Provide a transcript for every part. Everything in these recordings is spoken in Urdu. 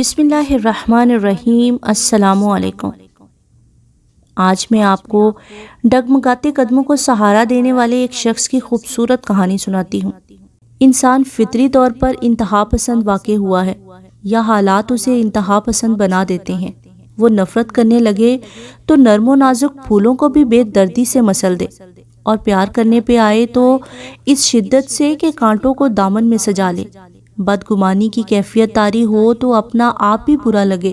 بسم اللہ الرحمن الرحیم۔ السلام علیکم۔ آج میں آپ کو ڈگمگاتے قدموں کو سہارا دینے والے ایک شخص کی خوبصورت کہانی سناتی ہوں۔ انسان فطری طور پر انتہا پسند واقع ہوا ہے یا حالات اسے انتہا پسند بنا دیتے ہیں۔ وہ نفرت کرنے لگے تو نرم و نازک پھولوں کو بھی بے دردی سے مسل دے، اور پیار کرنے پہ آئے تو اس شدت سے کہ کانٹوں کو دامن میں سجا لے۔ بدگمانی کی کیفیت طاری ہو تو اپنا آپ بھی برا لگے،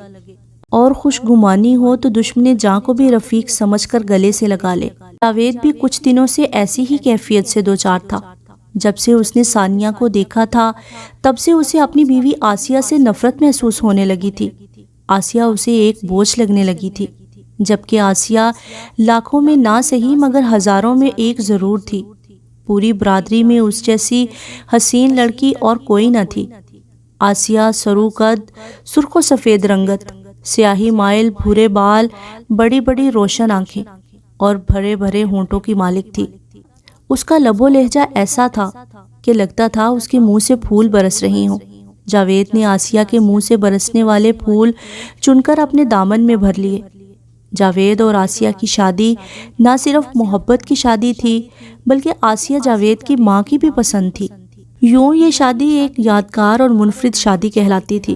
اور خوش گمانی ہو تو دشمن جاں کو بھی رفیق سمجھ کر گلے سے لگا لے۔ جاوید بھی کچھ دنوں سے ایسی ہی کیفیت سے دوچار تھا۔ جب سے اس نے ثانیہ کو دیکھا تھا تب سے اسے اپنی بیوی آسیہ سے نفرت محسوس ہونے لگی تھی۔ آسیہ اسے ایک بوجھ لگنے لگی تھی، جبکہ آسیہ لاکھوں میں نہ صحیح مگر ہزاروں میں ایک ضرور تھی۔ پوری برادری میں اس جیسی حسین لڑکی اور کوئی نہ تھی۔ آسیہ سرو قد، سرخ و سفید رنگت، سیاہی مائل بھورے بال، بڑی بڑی روشن آنکھیں اور بھرے بھرے ہونٹوں کی مالک تھی۔ اس کا لب و لہجہ ایسا تھا کہ لگتا تھا اس کے منہ سے پھول برس رہی ہوں۔ جاوید نے آسیہ کے منہ سے برسنے والے پھول چن کر اپنے دامن میں بھر لیے۔ جاوید اور آسیہ کی شادی نہ صرف محبت کی شادی تھی بلکہ آسیہ جاوید کی ماں کی بھی پسند تھی۔ یوں یہ شادی ایک یادگار اور منفرد شادی کہلاتی تھی۔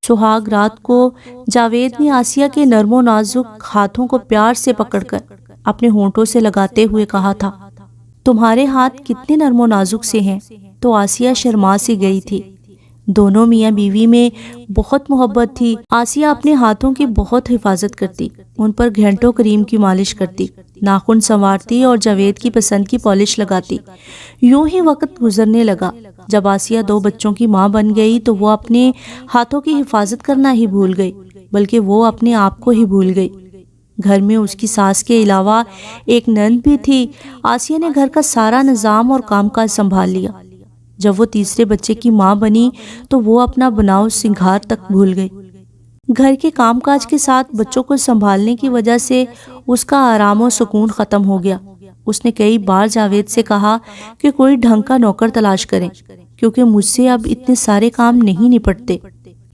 سہاگ رات کو جاوید نے آسیہ کے نرم و نازک ہاتھوں کو پیار سے پکڑ کر اپنے ہونٹوں سے لگاتے ہوئے کہا تھا، تمہارے ہاتھ کتنے نرم و نازک سے ہیں۔ تو آسیہ شرما سی گئی تھی۔ دونوں میاں بیوی میں بہت محبت تھی۔ آسیہ اپنے ہاتھوں کی بہت حفاظت کرتی، ان پر گھنٹوں کریم کی مالش کرتی، ناخن سنوارتی اور جاوید کی پسند کی پالش لگاتی۔ یوں ہی وقت گزرنے لگا۔ جب آسیہ 2 بچوں کی ماں بن گئی تو وہ اپنے ہاتھوں کی حفاظت کرنا ہی بھول گئی، بلکہ وہ اپنے آپ کو ہی بھول گئی۔ گھر میں اس کی ساس کے علاوہ ایک نند بھی تھی۔ آسیہ نے گھر کا سارا نظام اور کام کاج سنبھال لیا۔ جب وہ تیسرے بچے کی ماں بنی تو وہ اپنا بناؤ سنگھار تک بھول گئی۔ گھر کے کام کاج کے ساتھ بچوں کو سنبھالنے کی وجہ سے اس کا آرام و سکون ختم ہو گیا۔ اس نے کئی بار جاوید سے کہا کہ کوئی ڈھنگ کا نوکر تلاش کریں، کیونکہ مجھ سے اب اتنے سارے کام نہیں نپٹتے۔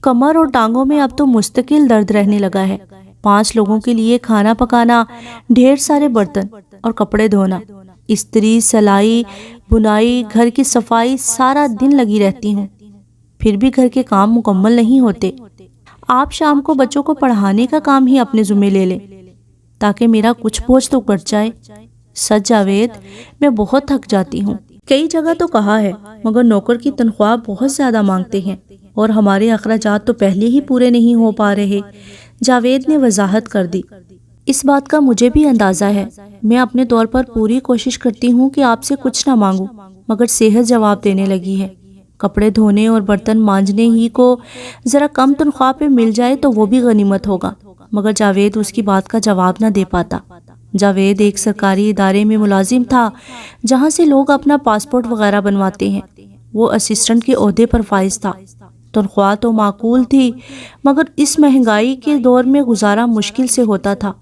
کمر اور ٹانگوں میں اب تو مستقل درد رہنے لگا ہے۔ 5 لوگوں کے لیے کھانا پکانا، ڈھیر سارے برتن اور کپڑے دھونا، استری، سلائی، بنائی، گھر کی صفائی، سارا دن لگی رہتی ہوں، پھر بھی گھر کے کام مکمل نہیں ہوتے۔ آپ شام کو بچوں کو پڑھانے کا کام ہی اپنے ذمہ لے لیں تاکہ میرا کچھ بوجھ تو بڑھ جائے۔ سچ جاوید، میں بہت تھک جاتی ہوں۔ کئی جگہ تو کہا ہے مگر نوکر کی تنخواہ بہت زیادہ مانگتے ہیں اور ہمارے اخراجات تو پہلے ہی پورے نہیں ہو پا رہے۔ جاوید نے وضاحت کر دی۔ اس بات کا مجھے بھی اندازہ ہے۔ میں اپنے طور پر پوری کوشش کرتی ہوں کہ آپ سے کچھ نہ مانگوں، مگر صحت جواب دینے لگی ہے۔ کپڑے دھونے اور برتن مانجنے ہی کو ذرا کم تنخواہ پہ مل جائے تو وہ بھی غنیمت ہوگا، مگر جاوید اس کی بات کا جواب نہ دے پاتا۔ جاوید ایک سرکاری ادارے میں ملازم تھا جہاں سے لوگ اپنا پاسپورٹ وغیرہ بنواتے ہیں۔ وہ اسسٹنٹ کے عہدے پر فائز تھا۔ تنخواہ تو معقول تھی مگر اس مہنگائی کے دور میں گزارا مشکل سے ہوتا تھا۔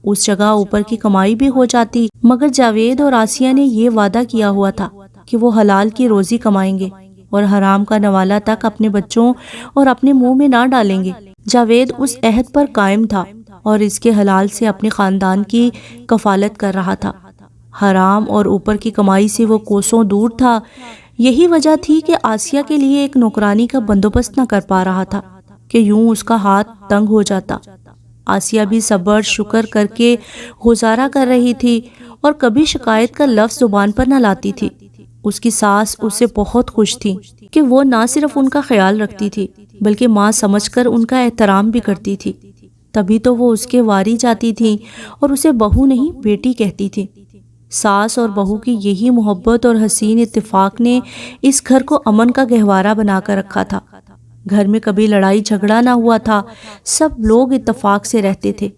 اس جگہ اوپر کی کمائی بھی ہو جاتی، مگر جاوید اور آسیہ نے یہ وعدہ کیا ہوا تھا کہ وہ حلال کی روزی کمائیں گے اور حرام کا نوالا تک اپنے بچوں اور اپنے منہ میں نہ ڈالیں گے۔ جاوید اس عہد پر قائم تھا اور اس کے حلال سے اپنے خاندان کی کفالت کر رہا تھا۔ حرام اور اوپر کی کمائی سے وہ کوسوں دور تھا۔ یہی وجہ تھی کہ آسیہ کے لیے ایک نوکرانی کا بندوبست نہ کر پا رہا تھا کہ یوں اس کا ہاتھ تنگ ہو جاتا۔ آسیہ بھی صبر شکر کر کے گزارا کر رہی تھی اور کبھی شکایت کا لفظ زبان پر نہ لاتی تھی۔ اس کی ساس اس سے بہت خوش تھی کہ وہ نہ صرف ان کا خیال رکھتی تھی بلکہ ماں سمجھ کر ان کا احترام بھی کرتی تھی۔ تبھی تو وہ اس کے واری جاتی تھی اور اسے بہو نہیں بیٹی کہتی تھی۔ ساس اور بہو کی یہی محبت اور حسین اتفاق نے اس گھر کو امن کا گہوارہ بنا کر رکھا تھا۔ گھر میں کبھی لڑائی جھگڑا نہ ہوا تھا، سب لوگ اتفاق سے رہتے تھے۔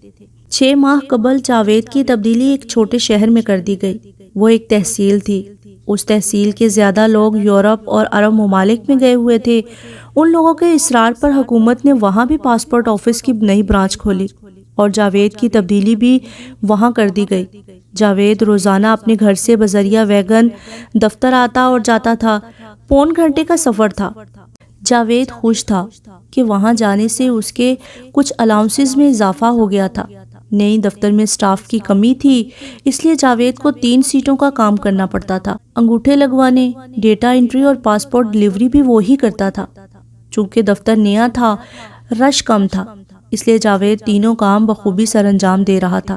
6 ماہ قبل جاوید کی تبدیلی ایک چھوٹے شہر میں کر دی گئی۔ وہ ایک تحصیل تھی۔ اس تحصیل کے زیادہ لوگ یورپ اور عرب ممالک میں گئے ہوئے تھے۔ ان لوگوں کے اصرار پر حکومت نے وہاں بھی پاسپورٹ آفس کی نئی برانچ کھولی اور جاوید کی تبدیلی بھی وہاں کر دی گئی۔ جاوید روزانہ اپنے گھر سے بذریعہ ویگن دفتر آتا اور جاتا تھا۔ 1.25 گھنٹے کا سفر تھا۔ جاوید خوش تھا کہ وہاں جانے سے اس کے کچھ الاؤنسز میں اضافہ ہو گیا تھا۔ نئی دفتر میں سٹاف کی کمی تھی، اس لیے جاوید کو 3 سیٹوں کا کام کرنا پڑتا تھا۔ انگوٹھے لگوانے، ڈیٹا انٹری اور پاسپورٹ ڈلیوری بھی وہی کرتا تھا۔ چونکہ دفتر نیا تھا، رش کم تھا، اس لیے جاوید تینوں کام بخوبی سر انجام دے رہا تھا۔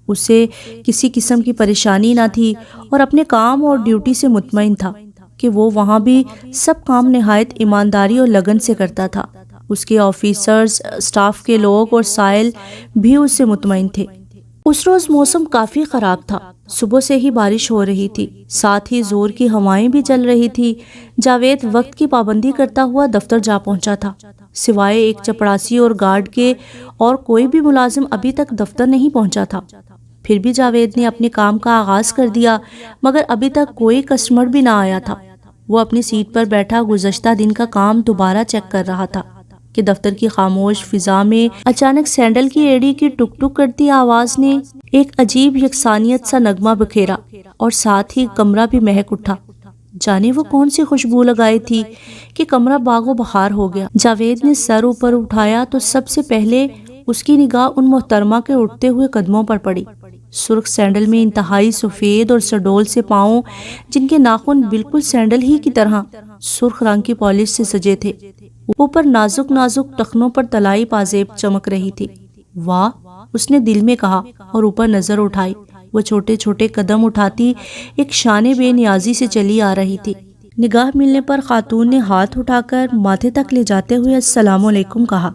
اسے کسی قسم کی پریشانی نہ تھی اور اپنے کام اور ڈیوٹی سے مطمئن تھا کہ وہ وہاں بھی سب کام نہایت ایمانداری اور لگن سے کرتا تھا۔ اس کے آفیسرز، سٹاف کے لوگ اور سائل بھی اس سے مطمئن تھے۔ اس روز موسم کافی خراب تھا، صبح سے ہی بارش ہو رہی تھی، ساتھ ہی زور کی ہوائیں بھی چل رہی تھی۔ جاوید وقت کی پابندی کرتا ہوا دفتر جا پہنچا تھا۔ سوائے ایک چپڑاسی اور گارڈ کے اور کوئی بھی ملازم ابھی تک دفتر نہیں پہنچا تھا۔ پھر بھی جاوید نے اپنے کام کا آغاز کر دیا، مگر ابھی تک کوئی کسٹمر بھی نہ آیا تھا۔ وہ اپنی سیٹ پر بیٹھا گزشتہ دن کا کام دوبارہ چیک کر رہا تھا کہ دفتر کی خاموش فضا میں اچانک سینڈل کی ایڑی کی ٹک ٹک کرتی آواز نے ایک عجیب یکسانیت سا نغمہ بکھیرا اور ساتھ ہی کمرہ بھی مہک اٹھا۔ جانے وہ کون سی خوشبو لگائی تھی کہ کمرہ باغ و بہار ہو گیا۔ جاوید نے سر اوپر اٹھایا تو سب سے پہلے اس کی نگاہ ان محترمہ کے اٹھتے ہوئے قدموں پر پڑی۔ سرخ سینڈل میں انتہائی سفید اور سڈول سے پاؤں، جن کے ناخن بالکل سینڈل ہی کی طرح سرخ رنگ کی پالش سے سجے تھے۔ اوپر نازک نازک ٹخنوں پر طلائی پازیب چمک رہی تھی۔ واہ، اس نے دل میں کہا اور اوپر نظر اٹھائی۔ وہ چھوٹے چھوٹے قدم اٹھاتی ایک شان بے نیازی سے چلی آ رہی تھی۔ نگاہ ملنے پر خاتون نے ہاتھ اٹھا کر ماتھے تک لے جاتے ہوئے السلام علیکم کہا۔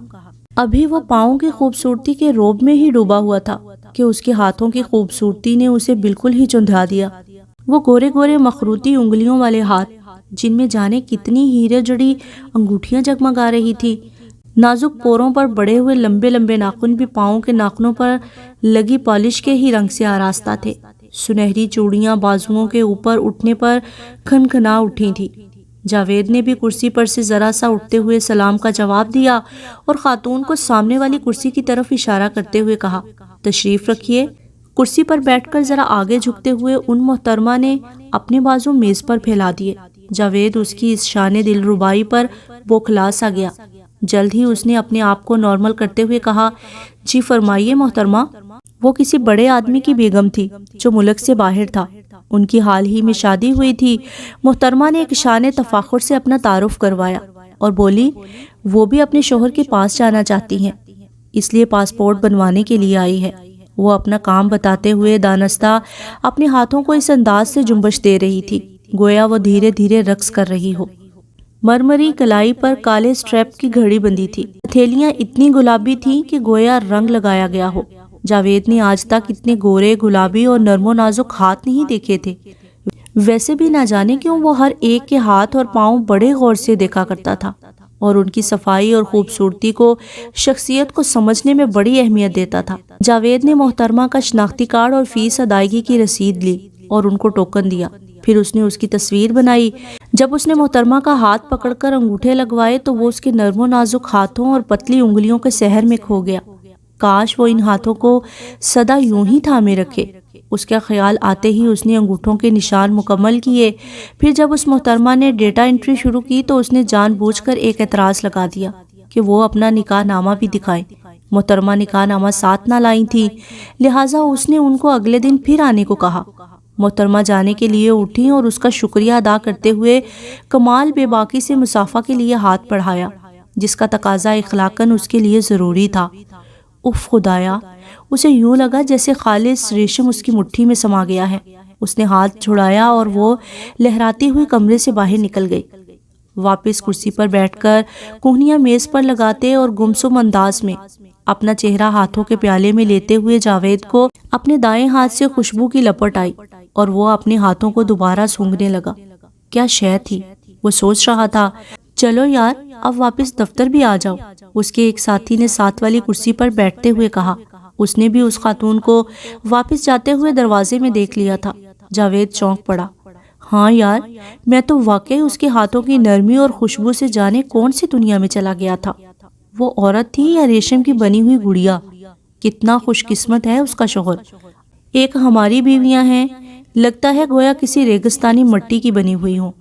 ابھی وہ پاؤں کی خوبصورتی کے روب میں ہی ڈوبا ہوا تھا کہ اس کے ہاتھوں کی خوبصورتی نے اسے بالکل ہی چندھا دیا۔ وہ گورے گورے مخروطی انگلیوں والے ہاتھ، جن میں جانے کتنی ہیرے جڑی انگوٹھیاں جگمگا رہی تھی، نازک پوروں پر بڑے ہوئے لمبے لمبے ناخن بھی پاؤں کے ناخنوں پر لگی پالش کے ہی رنگ سے آراستہ تھے۔ سنہری چوڑیاں بازوؤں کے اوپر اٹھنے پر کھنکھنا اٹھی تھی۔ جاوید نے بھی کرسی پر سے ذرا سا اٹھتے ہوئے سلام کا جواب دیا اور خاتون کو سامنے والی کرسی کی طرف اشارہ کرتے ہوئے کہا، تشریف رکھیے۔ کرسی پر بیٹھ کر ذرا آگے جھکتے ہوئے ان محترمہ نے اپنے بازو میز پر پھیلا دیے۔ جاوید اس کی اس شان دل ربائی پر بوکھلا سا گیا۔ جلد ہی اس نے اپنے آپ کو نارمل کرتے ہوئے کہا، جی فرمائیے محترمہ۔ وہ کسی بڑے آدمی کی بیگم تھی جو ملک سے باہر تھا۔ ان کی حال ہی میں شادی ہوئی تھی۔ محترمہ نے ایک شان تفاخر سے اپنا تعارف کروایا اور بولی، وہ بھی اپنے شوہر کے پاس جانا چاہتی ہیں، اس لیے پاسپورٹ بنوانے کے لیے آئی ہے۔ وہ اپنا کام بتاتے ہوئے دانستہ اپنے ہاتھوں کو اس انداز سے جنبش دے رہی تھی گویا وہ دھیرے دھیرے رقص کر رہی ہو۔ مرمری کلائی پر کالے سٹریپ کی گھڑی بندھی تھی۔ ہتھیلیاں اتنی گلابی تھیں کہ گویا رنگ لگایا گیا ہو۔ جاوید نے آج تک اتنے گورے، گلابی اور نرم و نازک ہاتھ نہیں دیکھے تھے۔ ویسے بھی نہ جانے کیوں وہ ہر ایک کے ہاتھ اور پاؤں بڑے غور سے دیکھا کرتا تھا اور ان کی صفائی اور خوبصورتی کو، شخصیت کو سمجھنے میں بڑی اہمیت دیتا تھا۔ جاوید نے محترمہ کا شناختی کارڈ اور فیس ادائیگی کی رسید لی اور ان کو ٹوکن دیا۔ پھر اس نے اس کی تصویر بنائی۔ جب اس نے محترمہ کا ہاتھ پکڑ کر انگوٹھے لگوائے تو وہ اس کے نرم و نازک ہاتھوں اور پتلی انگلیوں کے سحر میں کھو گیا۔ کاش وہ ان ہاتھوں کو سدا یوں ہی تھامے رکھے۔ اس کا خیال آتے ہی اس نے انگوٹھوں کے نشان مکمل کیے۔ پھر جب اس محترمہ نے ڈیٹا انٹری شروع کی تو اس نے جان بوجھ کر ایک اعتراض لگا دیا کہ وہ اپنا نکاح نامہ بھی دکھائیں۔ محترمہ نکاح نامہ ساتھ نہ لائی تھی، لہٰذا اس نے ان کو اگلے دن پھر آنے کو کہا۔ محترمہ جانے کے لیے اٹھی اور اس کا شکریہ ادا کرتے ہوئے کمال بے باکی سے مصافحہ کے لیے ہاتھ بڑھایا، جس کا تقاضا اخلاقاً اس کے لیے ضروری تھا۔ اف خدایا، اسے یوں لگا جیسے خالص ریشم اس کی مٹھی میں سما گیا ہے۔ اس نے ہاتھ چھڑایا اور وہ لہراتی ہوئی کمرے سے باہر نکل گئی۔ واپس کرسی پر بیٹھ کر کوہنیاں میز پر لگاتے اور گمسم انداز میں اپنا چہرہ ہاتھوں کے پیالے میں لیتے ہوئے جاوید کو اپنے دائیں ہاتھ سے خوشبو کی لپٹ آئی اور وہ اپنے ہاتھوں کو دوبارہ سونگھنے لگا۔ کیا شے تھی، وہ سوچ رہا تھا۔ چلو یار، اب واپس دفتر بھی آ جاؤ، اس کے ایک ساتھی نے ساتھ والی کرسی پر بیٹھتے ہوئے کہا۔ اس نے بھی اس خاتون کو واپس جاتے ہوئے دروازے میں دیکھ لیا تھا۔ جاوید چونک پڑا۔ ہاں یار، میں تو واقعی اس کے ہاتھوں کی نرمی اور خوشبو سے جانے کون سی دنیا میں چلا گیا تھا۔ وہ عورت تھی یا ریشم کی بنی ہوئی گڑیا؟ کتنا خوش قسمت ہے اس کا شوہر۔ ایک ہماری بیویاں ہیں، لگتا ہے گویا کسی ریگستانی مٹی کی بنی ہوئی ہوں۔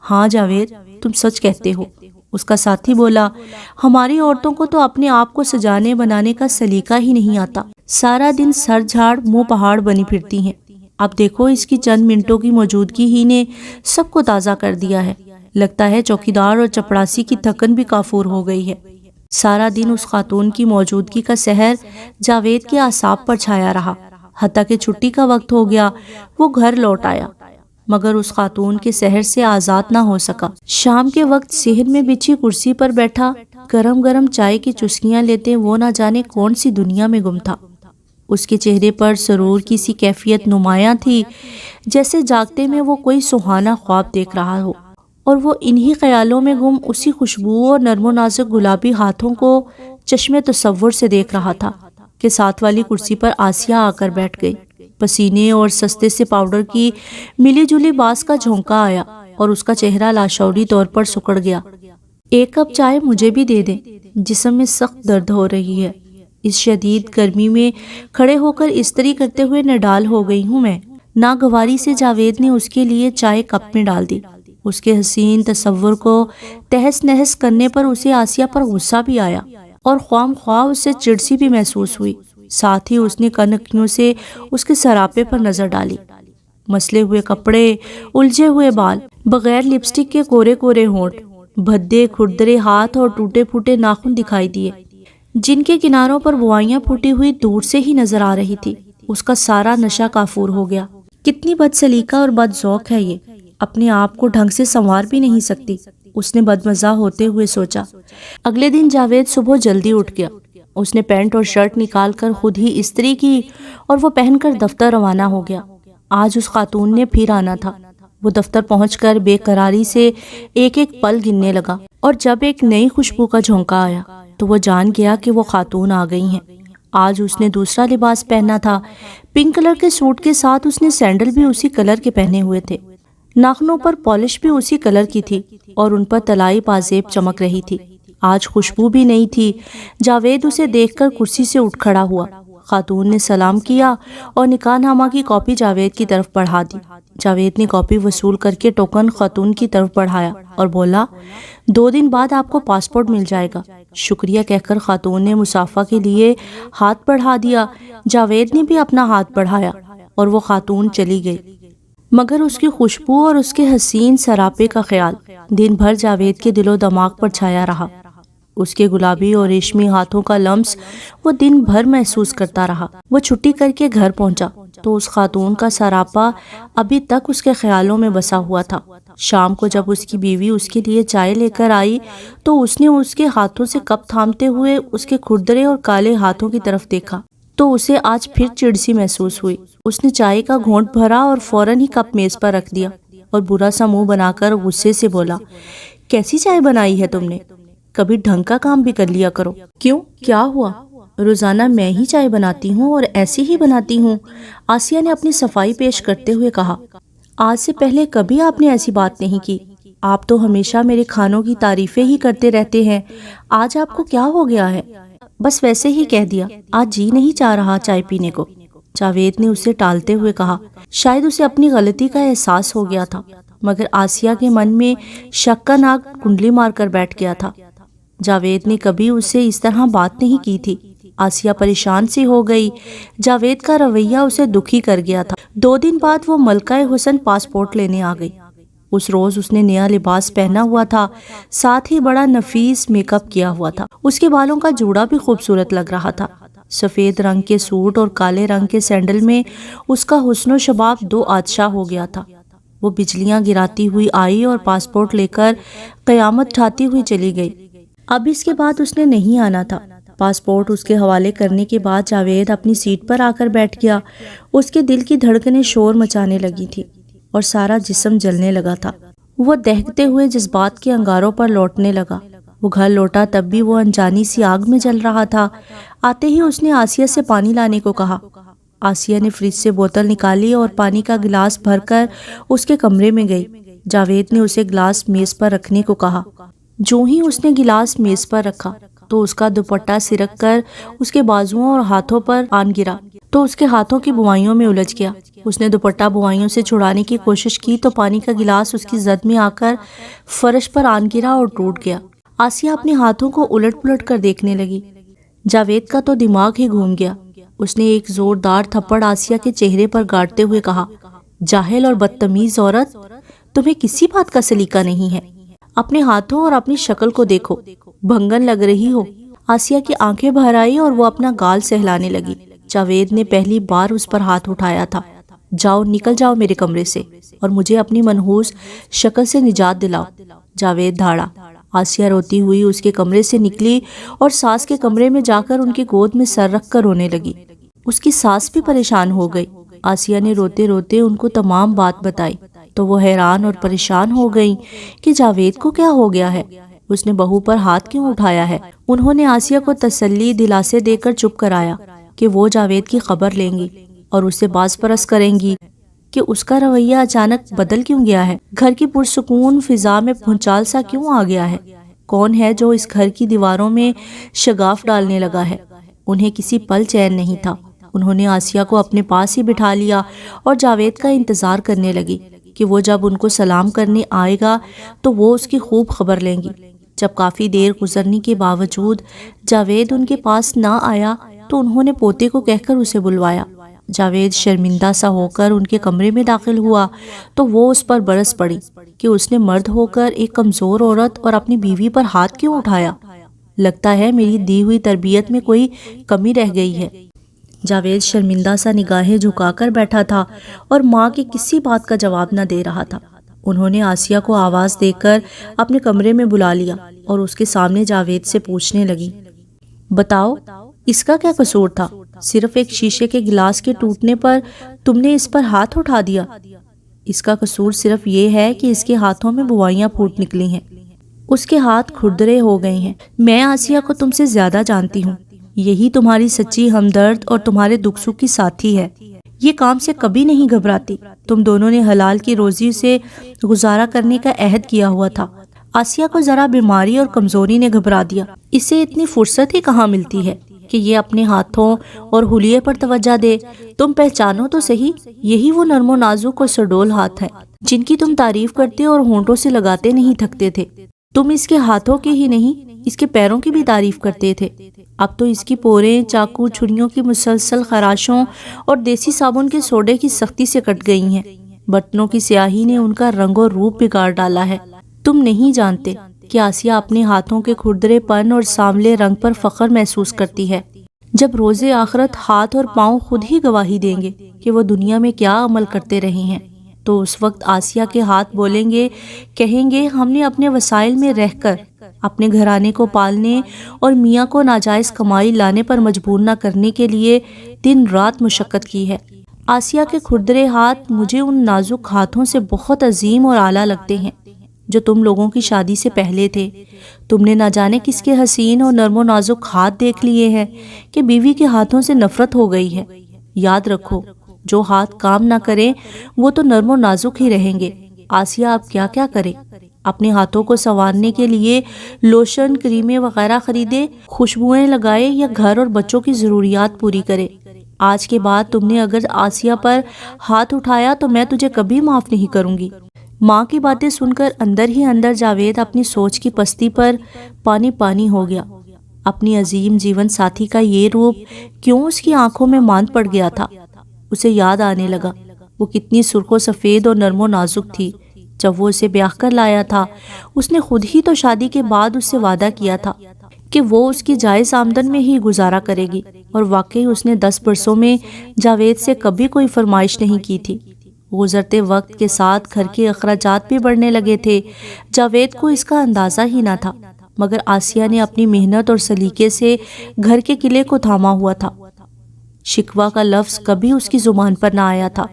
ہاں جاوید، تم سچ کہتے ہو۔ اس کا ساتھی بولا، ہماری عورتوں کو تو اپنے آپ کو سجانے بنانے کا سلیقہ ہی نہیں آتا، سارا دن سر جھاڑ منہ پہاڑ بنی پھرتی ہیں، اب دیکھو اس کی چند منٹوں کی موجودگی ہی نے سب کو تازہ کر دیا ہے، لگتا ہے چوکیدار اور چپڑاسی کی تھکن بھی کافور ہو گئی ہے۔ سارا دن اس خاتون کی موجودگی کا سحر جاوید کے اعصاب پر چھایا رہا، حتیٰ کہ چھٹی کا وقت ہو گیا، وہ گھر لوٹ آیا، مگر اس خاتون کے سحر سے آزاد نہ ہو سکا۔ شام کے وقت صحن میں بچھی کرسی پر بیٹھا گرم گرم چائے کی چسکیاں لیتے وہ نہ جانے کون سی دنیا میں گم تھا۔ اس کے چہرے پر سرور کی سی کیفیت نمایاں تھی، جیسے جاگتے میں وہ کوئی سہانا خواب دیکھ رہا ہو، اور وہ انہی خیالوں میں گم اسی خوشبو اور نرم و نازک گلابی ہاتھوں کو چشم تصور سے دیکھ رہا تھا کہ ساتھ والی کرسی پر آسیہ آ کر بیٹھ گئی۔ پسینے اور سستے سے پاؤڈر کی ملی جلی باس کا جھونکا آیا اور اس کا چہرہ لاشعوری طور پر سکڑ گیا۔ ایک کپ چائے مجھے بھی دے دیں، جسم میں سخت درد ہو رہی ہے، اس شدید گرمی میں کھڑے ہو کر استری کرتے ہوئے نڈال ہو گئی ہوں میں۔ ناگواری سے جاوید نے اس کے لیے چائے کپ میں ڈال دی۔ اس کے حسین تصور کو تہس نہس کرنے پر اسے آسیہ پر غصہ بھی آیا اور خواہ مخواہ اس سے چڑ سی بھی محسوس ہوئی۔ ساتھ ہی اس نے کنکیوں سے اس کے سراپے پر نظر ڈالی۔ مسلے ہوئے کپڑے، الجھے ہوئے بال، بغیر لپسٹک کے کورے کورے ہونٹ، بھدے کھردرے ہاتھ اور ٹوٹے پھوٹے ناخن دکھائی دیے، جن کے کناروں پر بوائیاں پھوٹی ہوئی دور سے ہی نظر آ رہی تھی۔ اس کا سارا نشہ کافور ہو گیا۔ کتنی بد سلیقہ اور بد ذوق ہے یہ، اپنے آپ کو ڈھنگ سے سنوار بھی نہیں سکتی، اس نے بدمزہ ہوتے ہوئے سوچا۔ اگلے دن جاوید صبح جلدی اٹھ گیا۔ اس نے پینٹ اور شرٹ نکال کر خود ہی استری کی اور وہ پہن کر دفتر روانہ ہو گیا۔ آج اس خاتون نے پھر آنا تھا۔ وہ دفتر پہنچ کر بے قراری سے ایک ایک پل گننے لگا، اور جب ایک نئی خوشبو کا جھونکا آیا تو وہ جان گیا کہ وہ خاتون آ گئی ہیں۔ آج اس نے دوسرا لباس پہنا تھا، پنک کلر کے سوٹ کے ساتھ اس نے سینڈل بھی اسی کلر کے پہنے ہوئے تھے، ناخنوں پر پالش بھی اسی کلر کی تھی اور ان پر طلائی پازیب چمک رہی تھی۔ آج خوشبو بھی نہیں تھی۔ جاوید اسے دیکھ کر کرسی سے اٹھ کھڑا ہوا۔ خاتون نے سلام کیا اور نکاح نامہ کی کاپی جاوید کی طرف بڑھا دی۔ جاوید نے کاپی وصول کر کے ٹوکن خاتون کی طرف بڑھایا اور بولا، 2 دن بعد آپ کو پاسپورٹ مل جائے گا۔ شکریہ کہہ کر خاتون نے مصافحہ کے لیے ہاتھ بڑھا دیا۔ جاوید نے بھی اپنا ہاتھ بڑھایا اور وہ خاتون چلی گئی، مگر اس کی خوشبو اور اس کے حسین سراپے کا خیال دن بھر جاوید کے دل و دماغ پر چھایا رہا۔ اس کے گلابی اور ریشمی ہاتھوں کا لمس وہ دن بھر محسوس کرتا رہا۔ وہ چھٹی کر کے گھر پہنچا تو اس خاتون کا سراپا ابھی تک اس کے خیالوں میں بسا ہوا تھا۔ شام کو جب اس کی بیوی اس کے لیے چائے لے کر آئی تو اس نے اس کے ہاتھوں سے کپ تھامتے ہوئے اس کے کھردرے اور کالے ہاتھوں کی طرف دیکھا تو اسے آج پھر چڑ سی محسوس ہوئی۔ اس نے چائے کا گھونٹ بھرا اور فوراً ہی کپ میز پر رکھ دیا اور برا سا منہ بنا کر غصے سے بولا، کیسی چائے بنائی ہے تم نے؟ کبھی ڈھنگ کا کام بھی کر لیا کرو۔ کیوں، کیا ہوا؟ روزانہ میں ہی چائے بناتی ہوں اور ایسی ہی بناتی ہوں، آسیہ نے اپنی صفائی پیش کرتے ہوئے کہا۔ آج سے پہلے کبھی آپ نے ایسی بات نہیں کی، آپ تو ہمیشہ میرے کھانوں کی تعریفیں ہی کرتے رہتے ہیں، آج آپ کو کیا ہو گیا ہے؟ بس ویسے ہی کہہ دیا، آج جی نہیں چاہ رہا چائے پینے کو، جاوید نے اسے ٹالتے ہوئے کہا۔ شاید اسے اپنی غلطی کا احساس ہو گیا تھا، مگر آسیہ کے من میں شک کا ناگ کنڈلی مار کر بیٹھ گیا تھا۔ جاوید نے کبھی اسے اس طرح بات نہیں کی تھی۔ آسیہ پریشان سی ہو گئی، جاوید کا رویہ اسے دکھی کر گیا تھا۔ 2 دن بعد وہ ملکہ حسن پاسپورٹ لینے آ گئی۔ اس روز اس نے نیا لباس پہنا ہوا تھا، ساتھ ہی بڑا نفیس میک اپ کیا ہوا تھا۔ اس کے بالوں کا جوڑا بھی خوبصورت لگ رہا تھا۔ سفید رنگ کے سوٹ اور کالے رنگ کے سینڈل میں اس کا حسن و شباب 2 آتشا ہو گیا تھا۔ وہ بجلیاں گراتی ہوئی آئی اور پاسپورٹ لے کر قیامت ٹھاتی ہوئی چلی گئی۔ اب اس کے بعد اس نے نہیں آنا تھا۔ پاسپورٹ اس کے حوالے کرنے کے بعد جاوید اپنی سیٹ پر آ کر بیٹھ گیا۔ اس کے دل کی دھڑکنیں شور مچانے لگی تھی اور سارا جسم جلنے لگا تھا۔ وہ دہکتے ہوئے جذبات کے انگاروں پر لوٹنے لگا۔ وہ گھر لوٹا تب بھی وہ انجانی سی آگ میں جل رہا تھا۔ آتے ہی اس نے آسیہ سے پانی لانے کو کہا۔ آسیہ نے فریج سے بوتل نکالی اور پانی کا گلاس بھر کر اس کے کمرے میں گئی۔ جاوید نے اسے گلاس میز پر رکھنے کو کہا۔ جو ہی اس نے گلاس میز پر رکھا تو اس کا دوپٹہ سرک کر اس کے بازوؤں اور ہاتھوں پر آن گرا تو اس کے ہاتھوں کی بوائیوں میں الجھ گیا۔ اس نے دوپٹہ بوائیوں سے چھڑانے کی کوشش کی تو پانی کا گلاس اس کی زد میں آ کر فرش پر آن گرا اور ٹوٹ گیا۔ آسیہ اپنے ہاتھوں کو الٹ پلٹ کر دیکھنے لگی۔ جاوید کا تو دماغ ہی گھوم گیا۔ اس نے ایک زوردار تھپڑ آسیہ کے چہرے پر گاڑتے ہوئے کہا، جاہل اور بدتمیز عورت، تمہیں کسی بات کا سلیقہ نہیں ہے۔ اپنے ہاتھوں اور اپنی شکل کو دیکھو، بھنگن لگ رہی ہو۔ آسیہ کی آنکھیں بھر آئی اور وہ اپنا گال سہلانے لگی۔ جاوید نے پہلی بار اس پر ہاتھ اٹھایا تھا۔ جاؤ، نکل جاؤ میرے کمرے سے اور مجھے اپنی منحوس شکل سے نجات دلاؤ۔ جاوید دھاڑا۔ آسیہ روتی ہوئی اس کے کمرے سے نکلی اور ساس کے کمرے میں جا کر ان کی گود میں سر رکھ کر رونے لگی۔ اس کی ساس بھی پریشان ہو گئی۔ آسیہ نے روتے روتے ان کو تمام بات بتائی تو وہ حیران اور پریشان ہو گئیں کہ جاوید کو کیا ہو گیا ہے، اس نے بہو پر ہاتھ کیوں اٹھایا ہے۔ انہوں نے آسیہ کو تسلی دلاسے دے کر چپ کرایا کہ وہ جاوید کی خبر لیں گی اور اسے باز پرس کریں گی کہ اس کا رویہ اچانک بدل کیوں گیا ہے، گھر کی پرسکون فضا میں بھونچال سا کیوں آ گیا ہے، کون ہے جو اس گھر کی دیواروں میں شگاف ڈالنے لگا ہے۔ انہیں کسی پل چین نہیں تھا۔ انہوں نے آسیہ کو اپنے پاس ہی بٹھا لیا اور جاوید کا انتظار کرنے لگی کہ وہ جب ان کو سلام کرنے آئے گا تو وہ اس کی خوب خبر لیں گی۔ جب کافی دیر گزرنے کے باوجود جاوید ان کے پاس نہ آیا تو انہوں نے پوتے کو کہہ کر اسے بلوایا۔ جاوید شرمندہ سا ہو کر ان کے کمرے میں داخل ہوا تو وہ اس پر برس پڑی کہ اس نے مرد ہو کر ایک کمزور عورت اور اپنی بیوی پر ہاتھ کیوں اٹھایا۔ لگتا ہے میری دی ہوئی تربیت میں کوئی کمی رہ گئی ہے۔ جاوید شرمندہ سا نگاہیں جھکا کر بیٹھا تھا اور ماں کی کسی بات کا جواب نہ دے رہا تھا۔ انہوں نے آسیہ کو آواز دے کر اپنے کمرے میں بلا لیا اور اس کے سامنے جاوید سے پوچھنے لگی، بتاؤ اس کا کیا قصور تھا؟ صرف ایک شیشے کے گلاس کے ٹوٹنے پر تم نے اس پر ہاتھ اٹھا دیا۔ اس کا قصور صرف یہ ہے کہ اس کے ہاتھوں میں بوائیاں پھوٹ نکلی ہیں، اس کے ہاتھ کھردرے ہو گئے ہیں۔ میں آسیہ کو تم سے زیادہ جانتی ہوں، یہی تمہاری سچی ہمدرد اور تمہارے دکھ سکھ کی ساتھی ہے۔ یہ کام سے کبھی نہیں گھبراتی۔ تم دونوں نے حلال کی روزی سے گزارا کرنے کا عہد کیا ہوا تھا۔ آسیہ کو ذرا بیماری اور کمزوری نے گھبرا دیا۔ اسے اتنی فرصت ہی کہاں ملتی ہے کہ یہ اپنے ہاتھوں اور حلیے پر توجہ دے۔ تم پہچانو تو صحیح، یہی وہ نرم و نازک اور سڈول ہاتھ ہیں جن کی تم تعریف کرتے اور ہونٹوں سے لگاتے نہیں تھکتے تھے۔ تم اس کے ہاتھوں کی ہی نہیں، اس کے پیروں کی بھی تعریف کرتے تھے۔ اب تو اس کی پوریں چاقو چھریوں کی مسلسل خراشوں اور دیسی صابن کے سوڈے کی سختی سے کٹ گئی ہیں۔ برتنوں کی سیاہی نے ان کا رنگ اور روپ بگاڑ ڈالا ہے۔ تم نہیں جانتے کہ آسیہ اپنے ہاتھوں کے کھردرے پن اور سانولے رنگ پر فخر محسوس کرتی ہے۔ جب روز آخرت ہاتھ اور پاؤں خود ہی گواہی دیں گے کہ وہ دنیا میں کیا عمل کرتے رہے ہیں تو اس وقت آسیہ کے ہاتھ بولیں گے، کہیں گے ہم نے اپنے وسائل میں رہ کر اپنے گھرانے کو پالنے اور میاں کو ناجائز کمائی لانے پر مجبور نہ کرنے کے لیے دن رات مشقت کی ہے۔ آسیہ کے کھردرے ہاتھ مجھے ان نازک ہاتھوں سے بہت عظیم اور اعلیٰ لگتے ہیں جو تم لوگوں کی شادی سے پہلے تھے۔ تم نے نہ جانے کس کے حسین اور نرم و نازک ہاتھ دیکھ لیے ہیں کہ بیوی کے ہاتھوں سے نفرت ہو گئی ہے۔ یاد رکھو، جو ہاتھ کام نہ کریں وہ تو نرم و نازک ہی رہیں گے۔ آسیہ اب کیا کیا کرے؟ اپنے ہاتھوں کو سنوارنے کے لیے لوشن، کریمیں وغیرہ خریدے، خوشبوئیں لگائے یا گھر اور بچوں کی ضروریات پوری کرے۔ آج کے بعد تم نے اگر آسیہ پر ہاتھ اٹھایا تو میں تجھے کبھی معاف نہیں کروں گی۔ ماں کی باتیں سن کر اندر ہی اندر جاوید اپنی سوچ کی پستی پر پانی پانی ہو گیا۔ اپنی عظیم جیون ساتھی کا یہ روپ کیوں اس کی آنکھوں میں ماند پڑ گیا تھا؟ اسے یاد آنے لگا وہ کتنی سرخ و سفید اور نرم و نازک تھی جب وہ اسے بیاہ کر لایا تھا۔ اس نے خود ہی تو شادی کے بعد اس سے وعدہ کیا تھا کہ وہ اس کی جائز آمدن میں ہی گزارا کرے گی، اور واقعی اس نے 10 برسوں میں جاوید سے کبھی کوئی فرمائش نہیں کی تھی۔ گزرتے وقت کے ساتھ گھر کے اخراجات بھی بڑھنے لگے تھے۔ جاوید کو اس کا اندازہ ہی نہ تھا، مگر آسیہ نے اپنی محنت اور سلیقے سے گھر کے قلعے کو تھاما ہوا تھا۔ شکوہ کا لفظ کبھی اس کی زبان پر نہ آیا تھا۔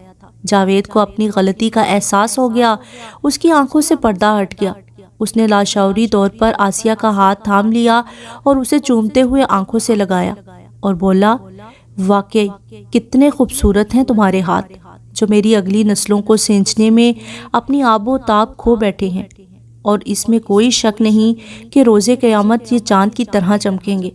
جاوید کو اپنی غلطی کا احساس ہو گیا، اس کی آنکھوں سے پردہ ہٹ گیا۔ اس نے لاشعوری طور پر آسیہ کا ہاتھ تھام لیا اور اسے چومتے ہوئے آنکھوں سے لگایا اور بولا، واقعی کتنے خوبصورت ہیں تمہارے ہاتھ، جو میری اگلی نسلوں کو سینچنے میں اپنی آب و تاب کھو بیٹھے ہیں، اور اس میں کوئی شک نہیں کہ روز قیامت یہ چاند کی طرح چمکیں گے۔